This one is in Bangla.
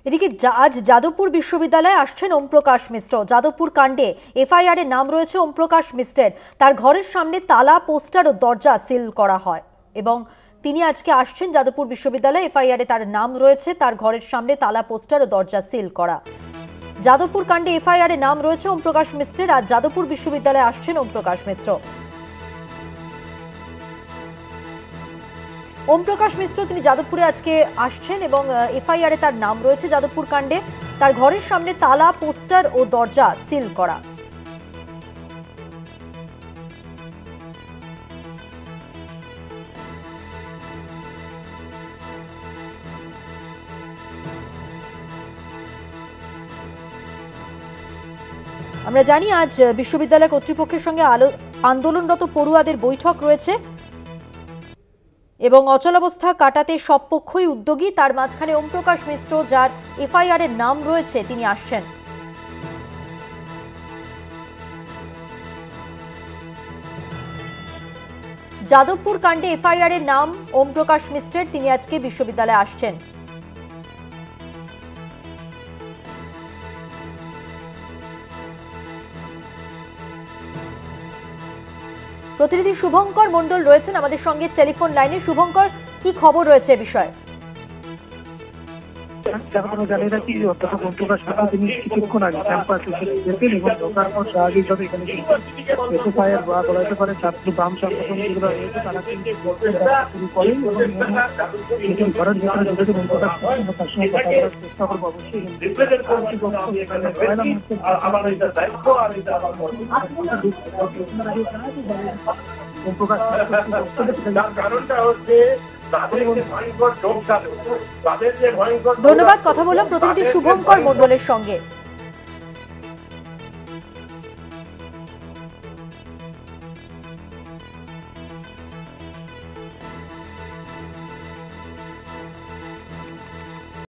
এদিকে আজ যাদবপুর বিশ্ববিদ্যালয়ে আসছেন ওমপ্রকাশ মিশ্র। যাদবপুর কাণ্ডে এফআইআর এর নাম রয়েছে ওমপ্রকাশ মিশ্রের। তার ঘরের সামনে তালা, পোস্টার ও দরজা সিল করা হয় এবং তিনি আজকে আসছেন যাদবপুর বিশ্ববিদ্যালয়ে। এফআইআর এ তার নাম রয়েছে, তার ঘরের সামনে তালা, পোস্টার ও দরজা সিল করা। যাদবপুর কাণ্ডে এফআইআর এ নাম রয়েছে ওমপ্রকাশ মিশ্রের। আজ যাদবপুর বিশ্ববিদ্যালয়ে আসছেন ওমপ্রকাশ মিশ্র। ওমপ্রকাশ মিশ্র তিনি যাদবপুরে আজকে আসছেন এবং এফআইআর এ তার নাম রয়েছে যাদবপুর কাণ্ডে। তার ঘরের সামনে তালা, পোস্টার ও দরজা সিল করা। আমরা জানি আজ বিশ্ববিদ্যালয় কর্তৃপক্ষের সঙ্গে আন্দোলনরত পড়ুয়াদের বৈঠক রয়েছে এবং অচলাবস্থা কাটাতে সব পক্ষই উদ্যোগী। তার মাঝখানে ওমপ্রকাশ মিশ্র, যার এফআইআর এর নাম রয়েছে, তিনি আসছেন। যাদবপুর কাণ্ডে এফআইআর এর নাম ওমপ্রকাশ মিশ্রের, তিনি আজকে বিশ্ববিদ্যালয়ে আসছেন। প্রতিনিধি শুভঙ্কর মণ্ডল রয়েছেন আমাদের সঙ্গে টেলিফোন লাইনে। শুভঙ্কর, কি খবর রয়েছে বিষয়ে? জানিয়ে রাখি অধ্যাপক ওমপ্রকাশ মিশ্র তিনি কিছুক্ষণ আগে ক্যাম্পাসে এসেছেন এবং ঢোকার পর স্বাভাবিকভাবে এখানে এসএফআইআর বলাতে পারে ছাত্র বাম সংগঠন যেগুলো রয়েছে তারা কিন্তু শুরু করেন এবং ঘরের ভেতরে ঢুকে ওমপ্রকাশ মিশ্র তার সঙ্গে কথা বলার চেষ্টা করবো। অবশ্যই ধন্যবাদ। কথা বললাম প্রতিনিধি শুভঙ্কর মণ্ডলের সঙ্গে।